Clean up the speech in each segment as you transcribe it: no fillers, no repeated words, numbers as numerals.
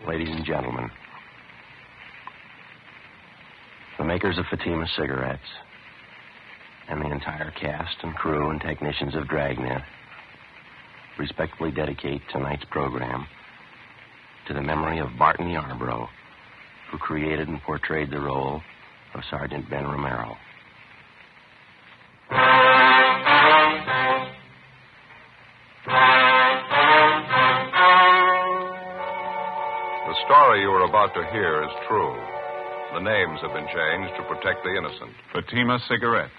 ladies and gentlemen, the makers of Fatima cigarettes and the entire cast and crew and technicians of Dragnet respectfully dedicate tonight's program to the memory of Barton Yarbrough, who created and portrayed the role of Sergeant Ben Romero. The story you are about to hear is true. The names have been changed to protect the innocent. Fatima Cigarettes.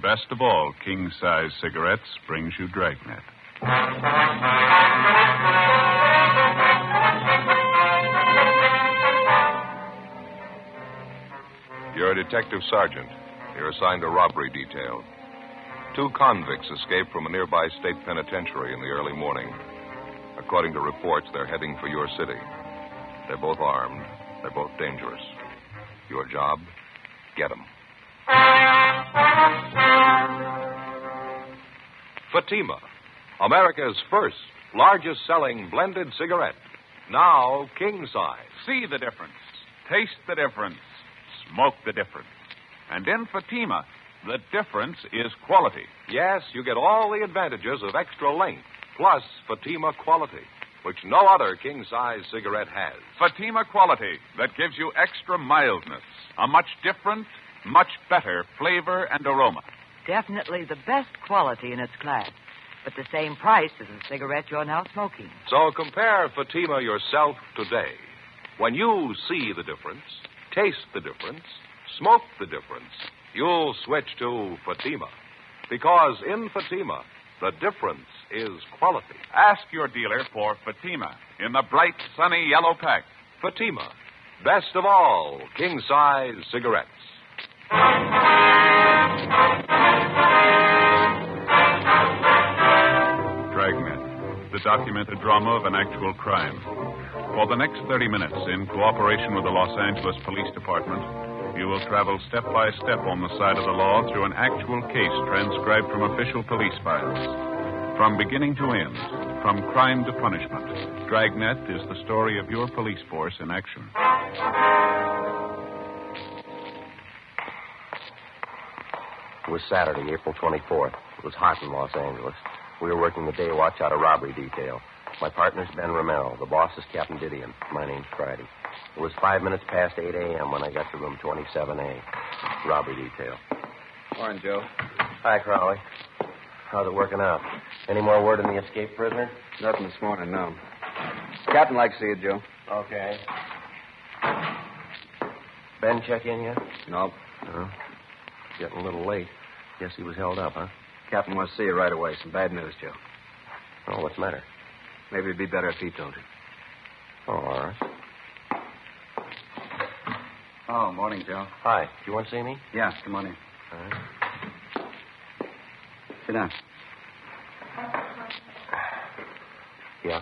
Best of all, king-size cigarettes brings you Dragnet. You're a detective sergeant. You're assigned a robbery detail. 2 convicts escaped from a nearby state penitentiary in the early morning. According to reports, they're heading for your city. They're both armed. They're both dangerous. Your job, get them. Fatima, America's first, largest-selling blended cigarette. Now king size. See the difference. Taste the difference. Smoke the difference. And in Fatima, the difference is quality. Yes, you get all the advantages of extra length, plus Fatima quality, which no other king-size cigarette has. Fatima quality that gives you extra mildness, a much different, much better flavor and aroma. Definitely the best quality in its class, but the same price as the cigarette you're now smoking. So compare Fatima yourself today. When you see the difference, taste the difference, smoke the difference, you'll switch to Fatima. Because in Fatima, the difference is quality. Ask your dealer for Fatima in the bright, sunny yellow pack. Fatima, best of all king-size cigarettes. Dragnet, the documented drama of an actual crime. For the next 30 minutes, in cooperation with the Los Angeles Police Department, you will travel step by step on the side of the law through an actual case transcribed from official police files. From beginning to end, from crime to punishment, Dragnet is the story of your police force in action. It was Saturday, April 24th. It was hot in Los Angeles. We were working the day watch out of robbery detail. My partner's Ben Romero. The boss is Captain Didion. My name's Friday. It was 5 minutes past 8 a.m. when I got to room 27A. Robbery detail. Morning, Joe. Hi, Crowley. How's it working out? Any more word on the escaped prisoner? Nothing this morning, no. Captain likes to see you, Joe. Okay. Ben check in yet? No. Getting a little late. Guess he was held up, huh? Captain wants to see you right away. Some bad news, Joe. Oh, what's the matter? Maybe it'd be better if he told you. Oh, all right. Oh, morning, Joe. Hi. Do you want to see me? Yeah, come on in. All right. Sit down. Yeah?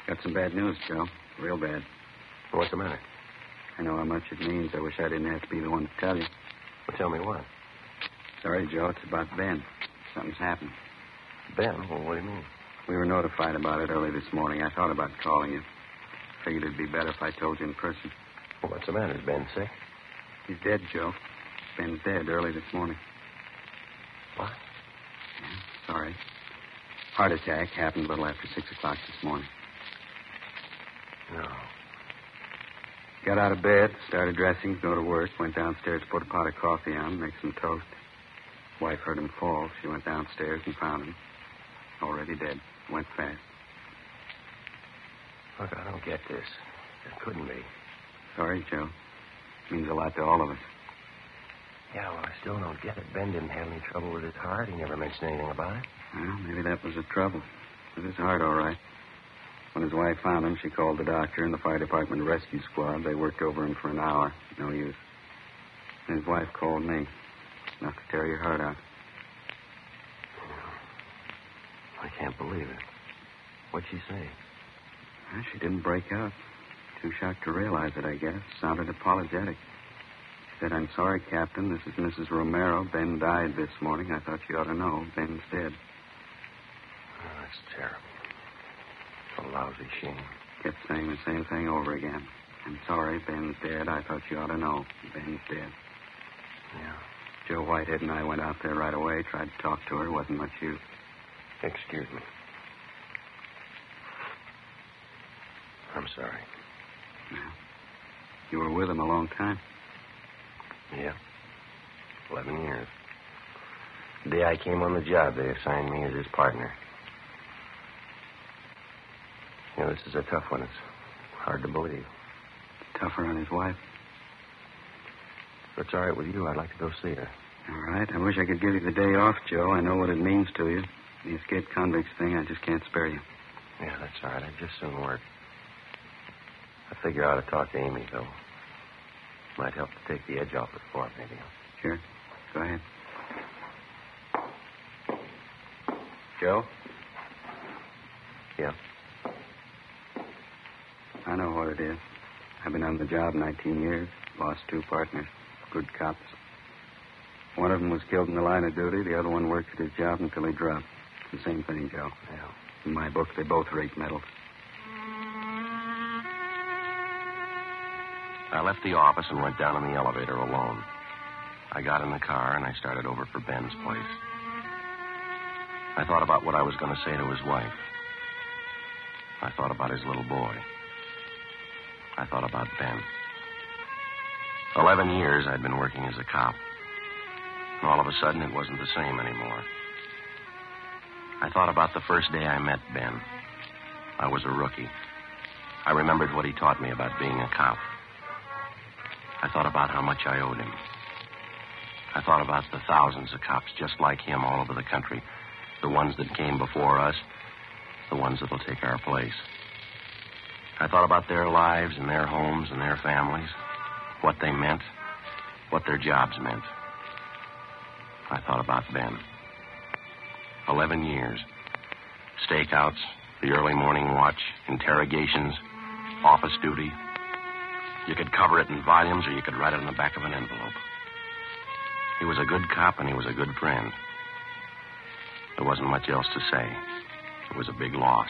Got some bad news, Joe. Real bad. What's the matter? I know how much it means. I wish I didn't have to be the one to tell you. Well, tell me what. Sorry, Joe. It's about Ben. Something's happened. Ben? Well, what do you mean? We were notified about it early this morning. I thought about calling you. Figured it'd be better if I told you in person. Well, what's the matter? Is Ben sick? He's dead, Joe. Ben's dead early this morning. What? Yeah, sorry. Heart attack happened a little after 6 o'clock this morning. No. Got out of bed, started dressing to go to work, went downstairs to put a pot of coffee on, make some toast. Wife heard him fall. She went downstairs and found him. Already dead. Went fast. Look, I don't get this. It couldn't be. Sorry, Joe. Means a lot to all of us. Yeah, well, I still don't get it. Ben didn't have any trouble with his heart. He never mentioned anything about it. Well, maybe that was the trouble. With his heart, all right. When his wife found him, she called the doctor and the fire department rescue squad. They worked over him for an hour. No use. And his wife called me. Enough to tear your heart out. I can't believe it. What'd she say? Well, she didn't break out. Too shocked to realize it, I guess. Sounded apologetic. She said, "I'm sorry, Captain. This is Mrs. Romero. Ben died this morning. I thought you ought to know. Ben's dead." Oh, that's terrible. It's a lousy shame. Kept saying the same thing over again. I'm sorry, Ben's dead. I thought you ought to know. Ben's dead. Yeah. Joe Whitehead and I went out there right away, tried to talk to her. Wasn't much use. Excuse me. I'm sorry. Yeah. You were with him a long time. Yeah. 11 years. The day I came on the job, they assigned me as his partner. You know, this is a tough one. It's hard to believe. Tougher on his wife. If it's all right with you, I'd like to go see her. All right. I wish I could give you the day off, Joe. I know what it means to you. The escaped convicts thing, I just can't spare you. Yeah, that's all right. I'd just soon work. I figure I ought to talk to Amy, though. Might help to take the edge off it for her, maybe. Sure. Go ahead. Joe? Yeah. I know what it is. I've been on the job 19 years. Lost 2 partners. Good cops. One of them was killed in the line of duty. The other one worked at his job until he dropped. It's the same thing, Joe. Yeah. In my book, they both rate medals. I left the office and went down in the elevator alone. I got in the car and I started over for Ben's place. I thought about what I was going to say to his wife. I thought about his little boy. I thought about Ben. 11 years I'd been working as a cop. And all of a sudden, it wasn't the same anymore. I thought about the first day I met Ben. I was a rookie. I remembered what he taught me about being a cop. I thought about how much I owed him. I thought about the thousands of cops just like him all over the country. The ones that came before us, the ones that'll take our place. I thought about their lives and their homes and their families, what they meant, what their jobs meant. I thought about Ben. 11 years. Stakeouts, the early morning watch, interrogations, office duty. You could cover it in volumes or you could write it on the back of an envelope. He was a good cop and he was a good friend. There wasn't much else to say. It was a big loss.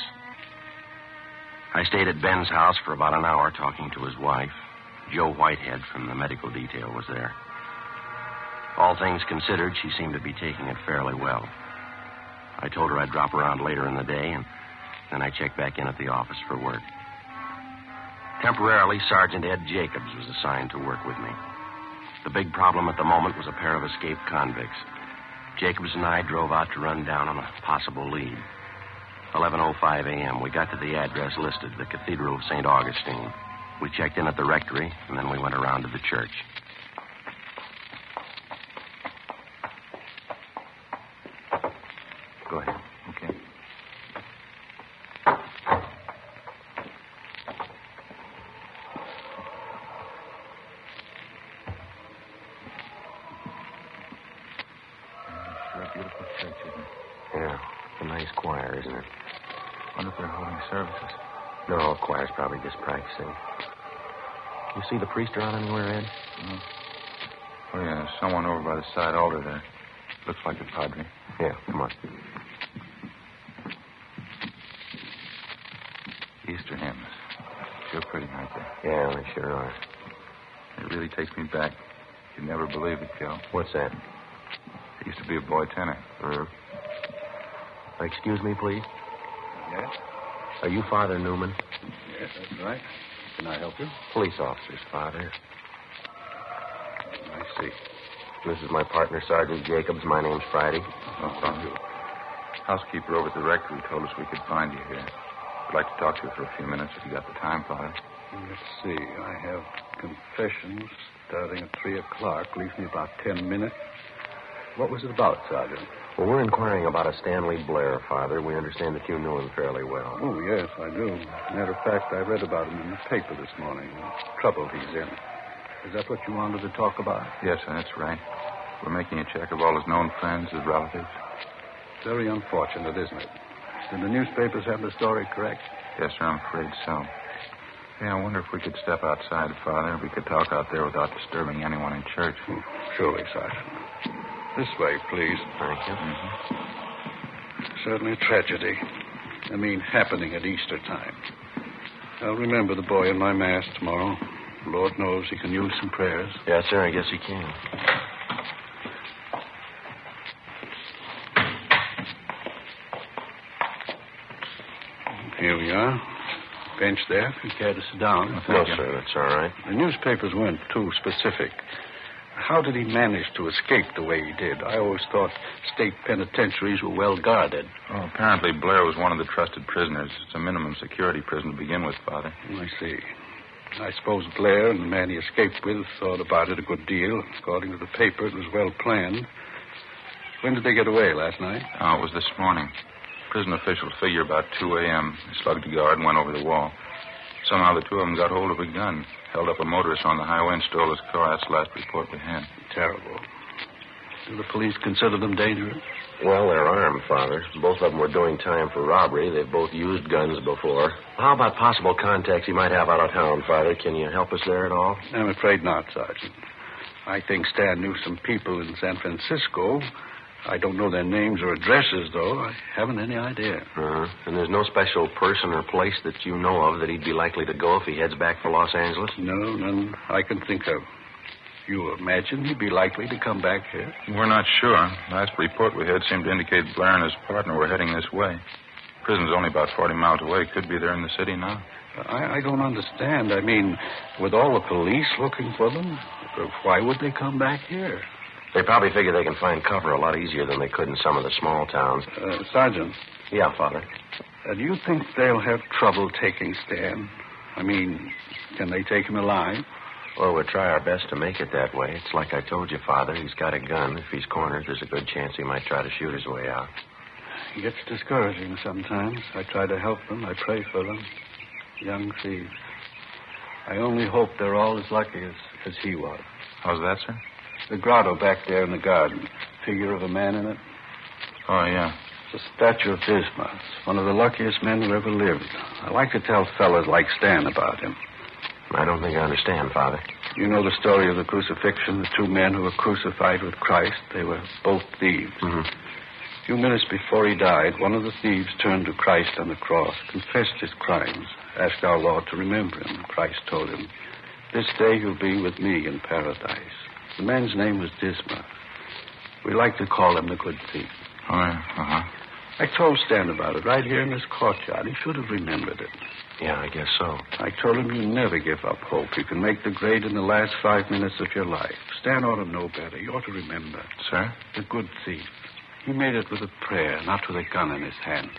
I stayed at Ben's house for about an hour talking to his wife. Joe Whitehead from the medical detail was there. All things considered, she seemed to be taking it fairly well. I told her I'd drop around later in the day, and then I checked back in at the office for work. Temporarily, Sergeant Ed Jacobs was assigned to work with me. The big problem at the moment was a pair of escaped convicts. Jacobs and I drove out to run down on a possible lead. 11:05 a.m., we got to the address listed, the Cathedral of St. Augustine. We checked in at the rectory, and then we went around to the church. Go ahead. Okay. Sure a beautiful church, isn't it? Yeah, a nice choir, isn't it? Wonder if they're holding services. No, choir's probably just practicing. You see the priest around anywhere, Ed? Mm. Oh, yeah, there's someone over by the side altar there. Looks like the padre. Yeah, come on. Easter hymns. Sure pretty, aren't they? Yeah, they sure are. It really takes me back. You'd never believe it, Joe. What's that? I used to be a boy tenor. Excuse me, please. Yes? Are you Father Newman? Yes, that's right. Can I help you? Police officers, Father. I see. This is my partner, Sergeant Jacobs. My name's Friday. Oh, thank you. Housekeeper over at the rectory told us we could find you here. I'd like to talk to you for a few minutes if you got the time, Father. Let's see. I have confessions starting at 3 o'clock. Leaves me about 10 minutes. What was it about, Sergeant? Well, we're inquiring about a Stanley Blair, Father. We understand that you knew him fairly well. Oh, yes, I do. Matter of fact, I read about him in the paper this morning. The trouble he's in. Is that what you wanted to talk about? Yes, sir, that's right. We're making a check of all his known friends, his relatives. Very unfortunate, isn't it? Did the newspapers have the story correct? Yes, sir, I'm afraid so. Yeah, I wonder if we could step outside, Father. We could talk out there without disturbing anyone in church. Oh, surely, Sergeant. This way, please. Thank you. Certainly a tragedy. I mean, happening at Easter time. I'll remember the boy in my mass tomorrow. Lord knows he can use some prayers. Yes, sir, I guess he can. Here we are. Bench there, if you care to sit down. No, sir, that's all right. The newspapers weren't too specific. How did he manage to escape the way he did? I always thought state penitentiaries were well guarded. Well, apparently Blair was one of the trusted prisoners. It's a minimum security prison to begin with, Father. I see. I suppose Blair and the man he escaped with thought about it a good deal. According to the paper, it was well planned. When did they get away, last night? Oh, it was this morning. Prison officials figure about 2 a.m. They slugged a guard and went over the wall. Somehow the two of them got hold of a gun, held up a motorist on the highway and stole his car. That's the last report we had. Terrible. Do the police consider them dangerous? Well, they're armed, Father. Both of them were doing time for robbery. They've both used guns before. How about possible contacts he might have out of town, Father? Can you help us there at all? I'm afraid not, Sergeant. I think Stan knew some people in San Francisco. I don't know their names or addresses, though. I haven't any idea. Uh-huh. And there's no special person or place that you know of that he'd be likely to go if he heads back for Los Angeles? No, none I can think of. You imagine he'd be likely to come back here? We're not sure. Last report we had seemed to indicate Blair and his partner were heading this way. Prison's only about 40 miles away. Could be there in the city now. I don't understand. I mean, with all the police looking for them, why would they come back here? They probably figure they can find cover a lot easier than they could in some of the small towns. Sergeant. Yeah, Father. Do you think they'll have trouble taking Stan? I mean, can they take him alive? Well, we'll try our best to make it that way. It's like I told you, Father. He's got a gun. If he's cornered, there's a good chance he might try to shoot his way out. It gets discouraging sometimes. I try to help them. I pray for them. Young thieves. I only hope they're all as lucky as he was. How's that, sir? The grotto back there in the garden. Figure of a man in it. Oh, yeah. It's a statue of Dismas. One of the luckiest men who ever lived. I like to tell fellas like Stan about him. I don't think I understand, Father. You know the story of the crucifixion, the two men who were crucified with Christ. They were both thieves. Mm-hmm. A few minutes before he died, one of the thieves turned to Christ on the cross, confessed his crimes, asked our Lord to remember him. Christ told him, "This day you'll be with me in paradise." The man's name was Dismas. We like to call him the good thief. Oh, yeah. Uh-huh. I told Stan about it right here in this courtyard. He should have remembered it. Yeah, I guess so. I told him you never give up hope. You can make the grade in the last 5 minutes of your life. Stan ought to know better. You ought to remember. Sir? The good thief. He made it with a prayer, not with a gun in his hand.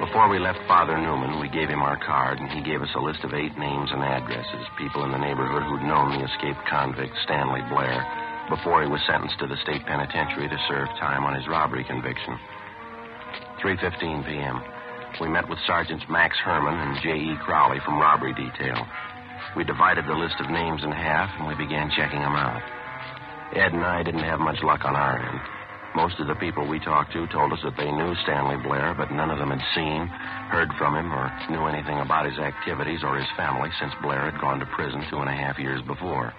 Before we left Father Newman, we gave him our card, and he gave us a list of 8 names and addresses, people in the neighborhood who'd known the escaped convict, Stanley Blair, before he was sentenced to the state penitentiary to serve time on his robbery conviction. 3:15 p.m. We met with Sergeants Max Herman and J.E. Crowley from robbery detail. We divided the list of names in half, and we began checking them out. Ed and I didn't have much luck on our end. Most of the people we talked to told us that they knew Stanley Blair, but none of them had seen, heard from him, or knew anything about his activities or his family since Blair had gone to prison 2.5 years before.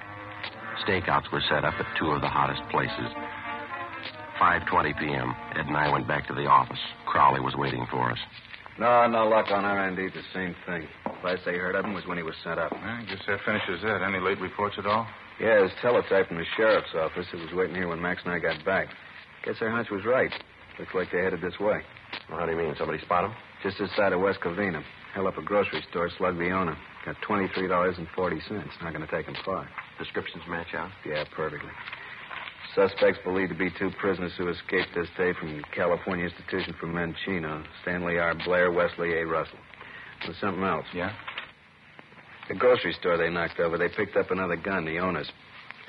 Stakeouts were set up at 2 of the hottest places. 5:20 p.m. Ed and I went back to the office. Crowley was waiting for us. No luck on our end either. Same thing. Last I heard of him was when he was sent up. I guess that finishes that. Any late reports at all? Yeah, his teletype from the sheriff's office. It was waiting here when Max and I got back. Guess our hunch was right. Looks like they headed this way. Well, how do you mean? Somebody spot him? Just this side of West Covina. Held up a grocery store, slugged the owner. Got $23.40. Not going to take him far. Descriptions match out? Yeah, perfectly. Suspects believed to be 2 prisoners who escaped this day from California Institution for Men Chino. Stanley R. Blair, Wesley A. Russell. There's something else. Yeah? The grocery store they knocked over, they picked up another gun, the owner's.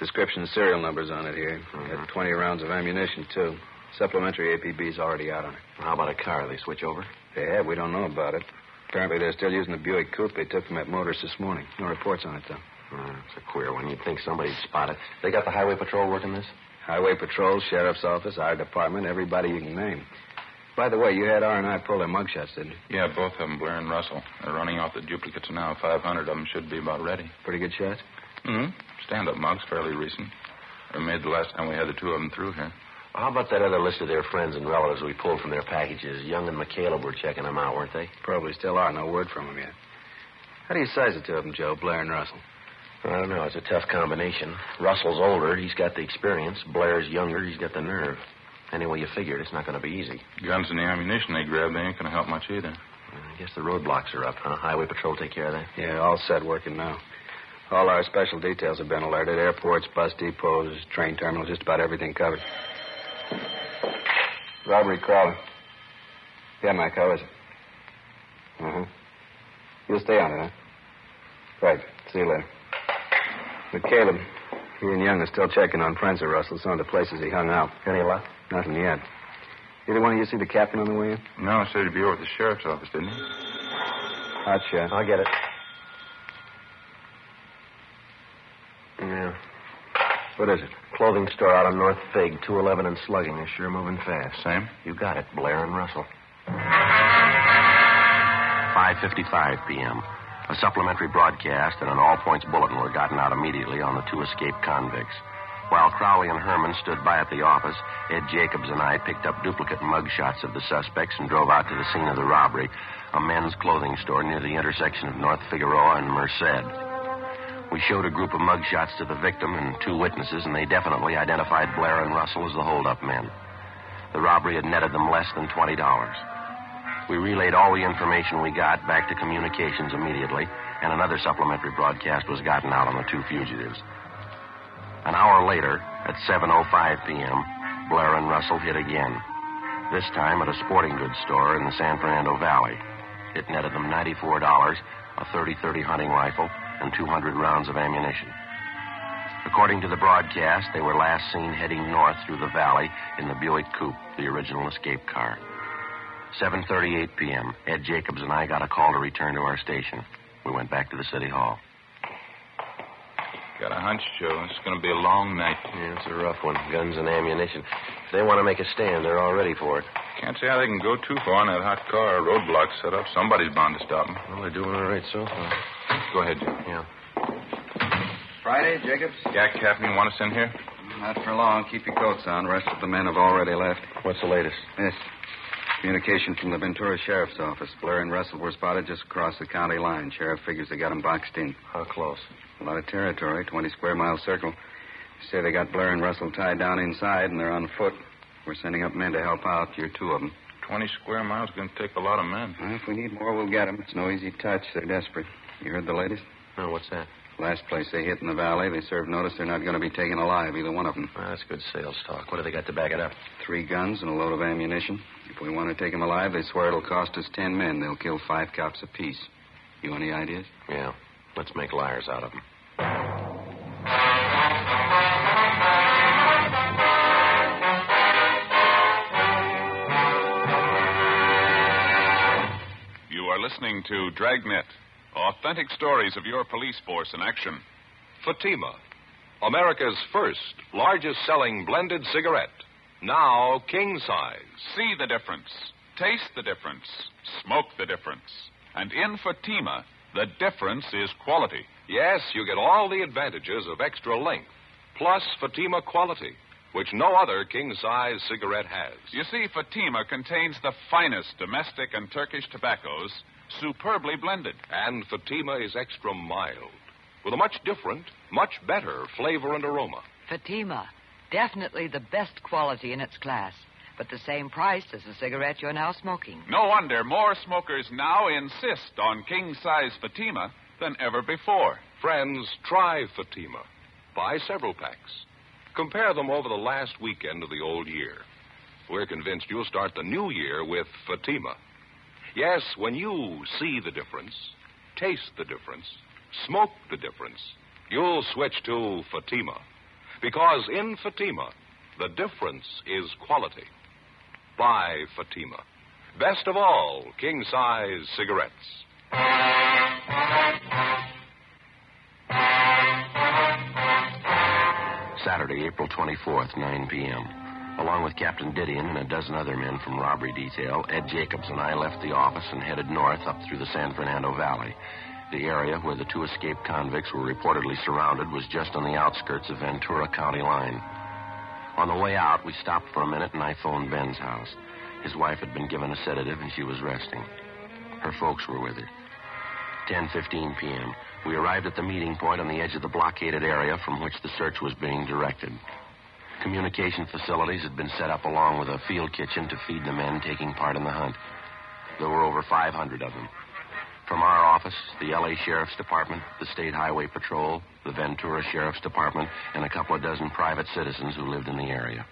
Description and serial numbers on it here. Got 20 rounds of ammunition, too. Supplementary APB's already out on it. How about a car? They switch over? They have. We don't know about it. Apparently they're still using the Buick coupe they took from that motorist this morning. No reports on it, though. It's a queer one. You'd think somebody'd spot it. They got the highway patrol working this? Highway patrol, sheriff's office, our department, everybody you can name. By the way, you had R&I pull their mugshots, didn't you? Yeah, both of them, Blair and Russell. They're running off the duplicates now. 500 of them should be about ready. Pretty good shots? Mm-hmm. Stand-up mugs, fairly recent. They were made the last time we had the 2 of them through here. How about that other list of their friends and relatives we pulled from their packages? Young and McCaleb were checking them out, weren't they? Probably still are. No word from them yet. How do you size it to them, Joe, Blair and Russell? I don't know. It's a tough combination. Russell's older. He's got the experience. Blair's younger. He's got the nerve. Any way you figure it, it's not going to be easy. Guns and the ammunition they grabbed, they ain't going to help much either. I guess the roadblocks are up, huh? Highway Patrol take care of that? Yeah, all set working now. All our special details have been alerted. Airports, bus depots, train terminals, just about everything covered. Robbery crawling. Yeah, Mike, how is it? Uh-huh. You'll stay on it, huh? Right. See you later. But Caleb, he and Young are still checking on friends of Russell, some of the places he hung out. Any luck? Nothing yet. Either one of you see the captain on the way in? No, said he'd be over at the sheriff's office, didn't he? Hot shot. I'll get it. Yeah. What is it? Clothing store out on North Fig, 211 and slugging. They're sure moving fast. Same? You got it, Blair and Russell. 5:55 p.m. A supplementary broadcast and an all-points bulletin were gotten out immediately on the two escaped convicts. While Crowley and Herman stood by at the office, Ed Jacobs and I picked up duplicate mug shots of the suspects and drove out to the scene of the robbery, a men's clothing store near the intersection of North Figueroa and Merced. We showed a group of mug shots to the victim and two witnesses, and they definitely identified Blair and Russell as the hold-up men. The robbery had netted them less than $20. We relayed all the information we got back to communications immediately, and another supplementary broadcast was gotten out on the two fugitives. An hour later, at 7:05 p.m., Blair and Russell hit again, this time at a sporting goods store in the San Fernando Valley. It netted them $94, a .30-30 hunting rifle, and 200 rounds of ammunition. According to the broadcast, they were last seen heading north through the valley in the Buick Coupe, the original escape car. 7:38 p.m., Ed Jacobs and I got a call to return to our station. We went back to the city hall. Got a hunch, Joe. It's going to be a long night. Yeah, it's a rough one. Guns and ammunition. If they want to make a stand, they're all ready for it. Can't see how they can go too far in that hot car. Roadblock set up. Somebody's bound to stop them. Well, they're doing all right so far. Go ahead, Joe. Yeah. Friday, Jacobs? Yeah, Captain, you want us in here? Not for long. Keep your coats on. Rest of the men have already left. What's the latest? Yes. Communication from the Ventura Sheriff's Office. Blair and Russell were spotted just across the county line. Sheriff figures they got them boxed in. How close? A lot of territory, 20-square-mile circle. They say they got Blair and Russell tied down inside, and they're on foot. We're sending up men to help out. You're two of them. 20 square miles is going to take a lot of men. Well, if we need more, we'll get them. It's no easy touch. They're desperate. You heard the latest? No, what's that? Last place they hit in the valley, they served notice they're not going to be taken alive, either one of them. Well, that's good sales talk. What do they got to back it up? 3 guns and a load of ammunition. If we want to take them alive, they swear it'll cost us 10 men. They'll kill 5 cops apiece. You any ideas? Yeah. Let's make liars out of them. You are listening to Dragnet, authentic stories of your police force in action. Fatima, America's first, largest-selling blended cigarette. Now king size. See the difference. Taste the difference. Smoke the difference. And in Fatima, the difference is quality. Yes, you get all the advantages of extra length, plus Fatima quality, which no other king-size cigarette has. You see, Fatima contains the finest domestic and Turkish tobaccos, superbly blended. And Fatima is extra mild, with a much different, much better flavor and aroma. Fatima, definitely the best quality in its class, but the same price as the cigarette you're now smoking. No wonder more smokers now insist on king-size Fatima than ever before. Friends, try Fatima. Buy several packs. Compare them over the last weekend of the old year. We're convinced you'll start the new year with Fatima. Yes, when you see the difference, taste the difference, smoke the difference, you'll switch to Fatima. Because in Fatima, the difference is quality. Buy Fatima. Best of all, king-size cigarettes. Saturday, April 24th, 9 p.m. Along with Captain Didion and a dozen other men from robbery detail, Ed Jacobs and I left the office and headed north up through the San Fernando Valley. The area where the 2 escaped convicts were reportedly surrounded was just on the outskirts of Ventura County line. On the way out, we stopped for a minute, and I phoned Ben's house. His wife had been given a sedative, and she was resting. Her folks were with her. 10:15 p.m. We arrived at the meeting point on the edge of the blockaded area from which the search was being directed. Communication facilities had been set up along with a field kitchen to feed the men taking part in the hunt. There were over 500 of them. From our office, the L.A. Sheriff's Department, the State Highway Patrol, the Ventura Sheriff's Department, and a couple of dozen private citizens who lived in the area.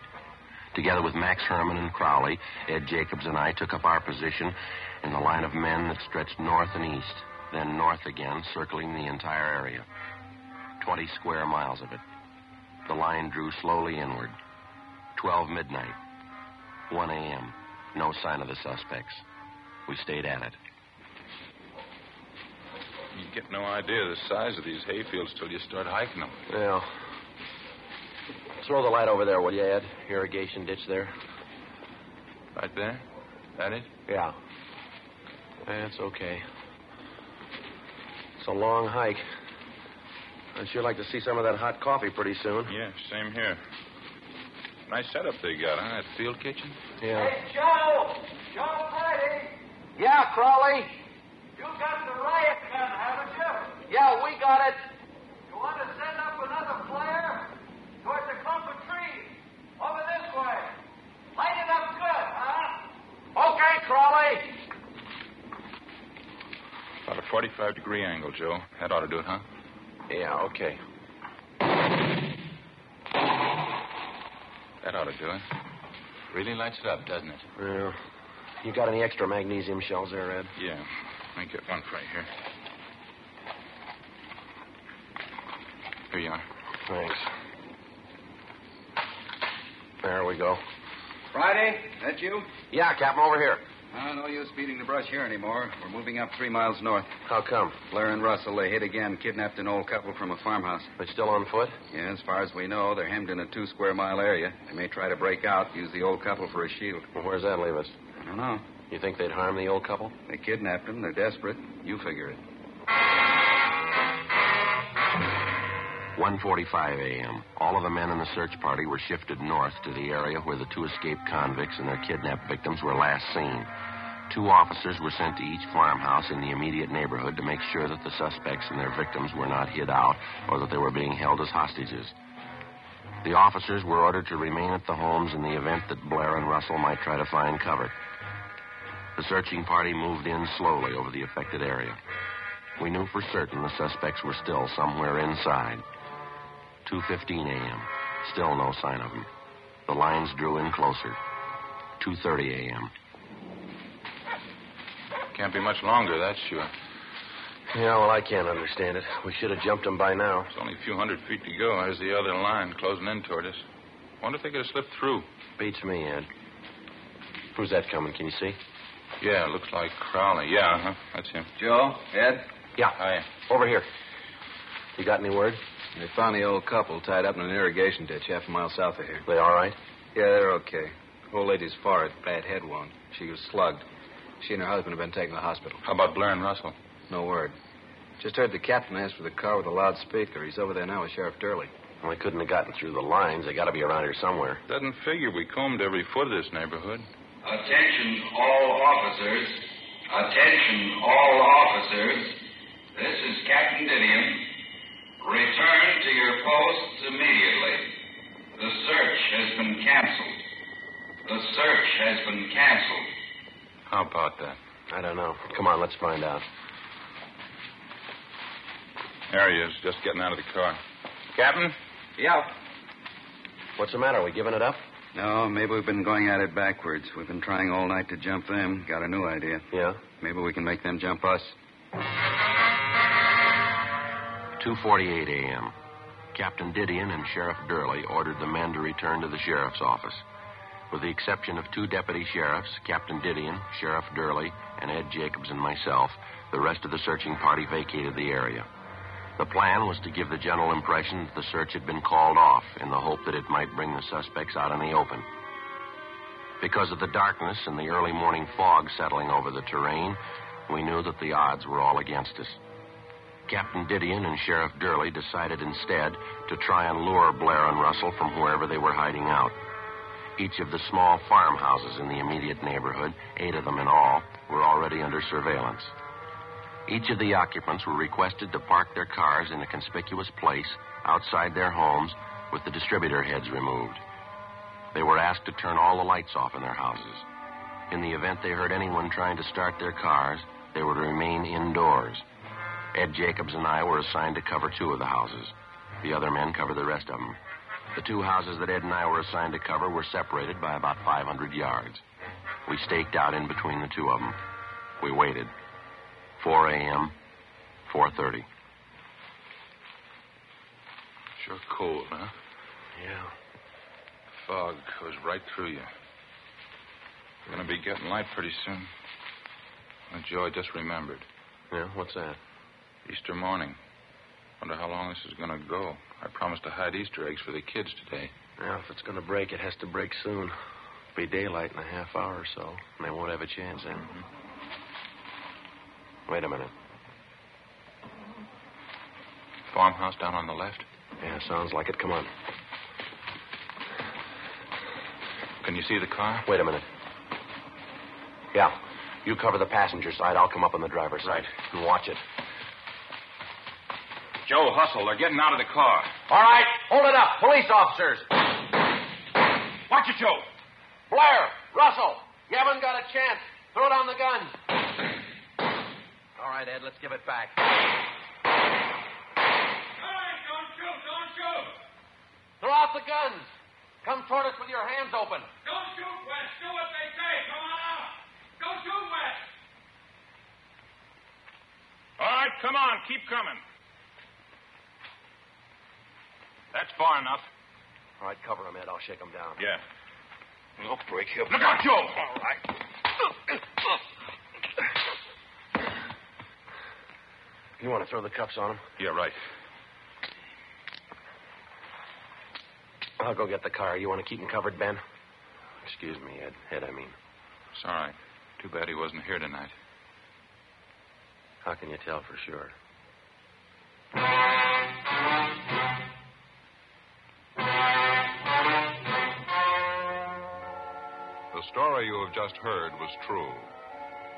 Together with Max Herman and Crowley, Ed Jacobs and I took up our position in the line of men that stretched north and east, then north again, circling the entire area. 20 square miles of it. The line drew slowly inward. 12 midnight. 1 a.m. No sign of the suspects. We stayed at it. You get no idea of the size of these hayfields till you start hiking them. Well, throw the light over there, will you, Ed? Irrigation ditch there. Right there? That it? Yeah. That's okay. It's a long hike. I'd sure like to see some of that hot coffee pretty soon. Yeah, same here. Nice setup they got, huh? That field kitchen? Yeah. Hey, Joe! Joe Brady! Yeah, Crowley? You got the riot gun, haven't you? Yeah, we got it. You want to send up another flare? Towards the clump of trees. Over this way. Light it up good, huh? Okay, Crowley. About a 45-degree angle, Joe. That ought to do it, huh? Yeah, okay. That ought to do it. Really lights it up, doesn't it? Well, you got any extra magnesium shells there, Ed? Yeah. Let me get one right here. Here you are. Thanks. There we go. Friday, that you? Yeah, Captain, over here. No use beating the brush here anymore. We're moving up 3 miles north. How come? Blair and Russell, they hit again, kidnapped an old couple from a farmhouse. They still on foot? Yeah, as far as we know, they're hemmed in a 2-square-mile area. They may try to break out, use the old couple for a shield. Well, where's that leave us? I don't know. You think they'd harm the old couple? They kidnapped them. They're desperate. You figure it. 1:45 a.m. All of the men in the search party were shifted north to the area where the 2 escaped convicts and their kidnapped victims were last seen. 2 officers were sent to each farmhouse in the immediate neighborhood to make sure that the suspects and their victims were not hid out or that they were being held as hostages. The officers were ordered to remain at the homes in the event that Blair and Russell might try to find cover. The searching party moved in slowly over the affected area. We knew for certain the suspects were still somewhere inside. 2:15 a.m. Still no sign of them. The lines drew in closer. 2:30 a.m. Can't be much longer, that's sure. Yeah, well, I can't understand it. We should have jumped them by now. It's only a few hundred feet to go. There's the other line closing in toward us. Wonder if they could have slipped through. Beats me, Ed. Who's that coming? Can you see? Yeah, looks like Crowley. Yeah, huh? That's him. Joe? Ed? Yeah. Hi. Over here. You got any word? They found the old couple tied up in an irrigation ditch half a mile south of here. They all right? Yeah, they're okay. Old lady's forehead, bad head wound. She was slugged. She and her husband have been taken to the hospital. How about Blair and Russell? No word. Just heard the captain ask for the car with a loudspeaker. He's over there now with Sheriff Durley. Well, they couldn't have gotten through the lines. They got to be around here somewhere. Doesn't figure we combed every foot of this neighborhood. Attention, all officers. Attention, all officers. This is Captain Didion. Return to your posts immediately. The search has been canceled. The search has been canceled. How about that? I don't know. Come on, let's find out. There he is, just getting out of the car. Captain? Yeah. What's the matter? Are we giving it up? No, maybe we've been going at it backwards. We've been trying all night to jump them. Got a new idea. Yeah? Maybe we can make them jump us. 2:48 a.m. Captain Didion and Sheriff Durley ordered the men to return to the sheriff's office. With the exception of 2 deputy sheriffs, Captain Didion, Sheriff Durley, and Ed Jacobs and myself, the rest of the searching party vacated the area. The plan was to give the general impression that the search had been called off in the hope that it might bring the suspects out in the open. Because of the darkness and the early morning fog settling over the terrain, we knew that the odds were all against us. Captain Didion and Sheriff Durley decided instead to try and lure Blair and Russell from wherever they were hiding out. Each of the small farmhouses in the immediate neighborhood, 8 of them in all, were already under surveillance. Each of the occupants were requested to park their cars in a conspicuous place outside their homes with the distributor heads removed. They were asked to turn all the lights off in their houses. In the event they heard anyone trying to start their cars, they were to remain indoors. Ed Jacobs and I were assigned to cover 2 of the houses. The other men covered the rest of them. The 2 houses that Ed and I were assigned to cover were separated by about 500 yards. We staked out in between the 2 of them. We waited. 4 a.m., 4:30. Sure cold, huh? Yeah. Fog goes right through you. We're going to be getting light pretty soon. And Joe, I just remembered. Yeah, what's that? Easter morning. Wonder how long this is going to go. I promised to hide Easter eggs for the kids today. Yeah, if it's going to break, it has to break soon. It'll be daylight in a half hour or so, and they won't have a chance then. Wait a minute. Farmhouse down on the left? Yeah, sounds like it. Come on. Can you see the car? Wait a minute. Yeah. You cover the passenger side. I'll come up on the driver's side. And watch it. Joe, hustle. They're getting out of the car. All right. Hold it up. Police officers. Watch it, Joe. Blair, Russell, you haven't got a chance. Throw down the gun. All right, Ed, let's give it back. All right, don't shoot, don't shoot. Throw out the guns. Come toward us with your hands open. Don't shoot, Wes. Do what they say. Come on out. Don't shoot, Wes. All right, come on. Keep coming. That's far enough. All right, cover him, Ed. I'll shake him down. Yeah. We'll break him. Look out, Joe. All right. You want to throw the cuffs on him? Yeah, right. I'll go get the car. You want to keep him covered, Ben? Excuse me, Ed. Ed, I mean. It's all right. Too bad he wasn't here tonight. How can you tell for sure? The story you have just heard was true.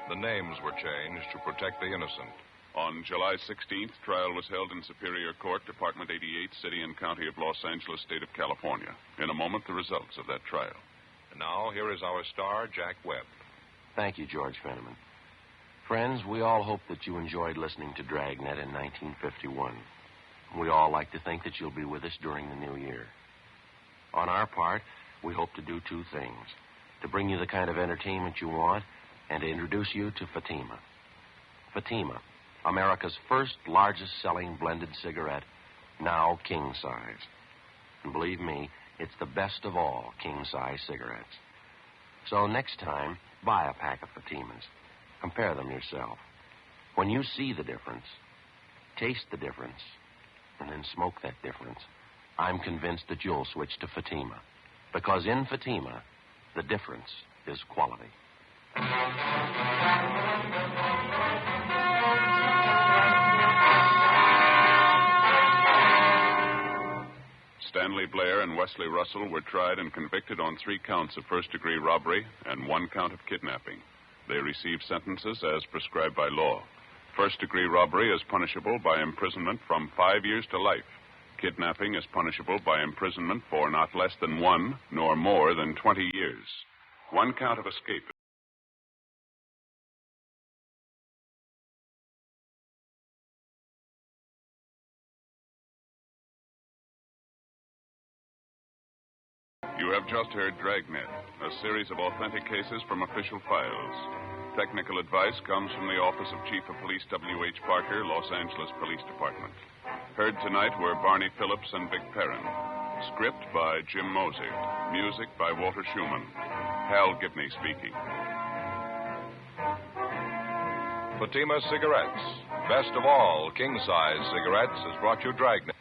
The names were changed to protect the innocent. On July 16th, trial was held in Superior Court, Department 88, City and County of Los Angeles, State of California. In a moment, the results of that trial. And now, here is our star, Jack Webb. Thank you, George Fenneman. Friends, we all hope that you enjoyed listening to Dragnet in 1951. We all like to think that you'll be with us during the new year. On our part, we hope to do 2 things. To bring you the kind of entertainment you want, and to introduce you to Fatima. Fatima, America's first largest-selling blended cigarette, now king-size. And believe me, it's the best of all king-size cigarettes. So next time, buy a pack of Fatimas. Compare them yourself. When you see the difference, taste the difference, and then smoke that difference, I'm convinced that you'll switch to Fatima. Because in Fatima, the difference is quality. Stanley Blair and Wesley Russell were tried and convicted on 3 counts of first-degree robbery and 1 count of kidnapping. They received sentences as prescribed by law. First-degree robbery is punishable by imprisonment from 5 years to life. Kidnapping is punishable by imprisonment for not less than 1 nor more than 20 years. 1 count of escape. You have just heard Dragnet, a series of authentic cases from official files. Technical advice comes from the Office of Chief of Police W.H. Parker, Los Angeles Police Department. Heard tonight were Barney Phillips and Vic Perrin. Script by Jim Moser. Music by Walter Schumann. Hal Gibney speaking. Fatima Cigarettes. Best of all king-size cigarettes has brought you Dragnet.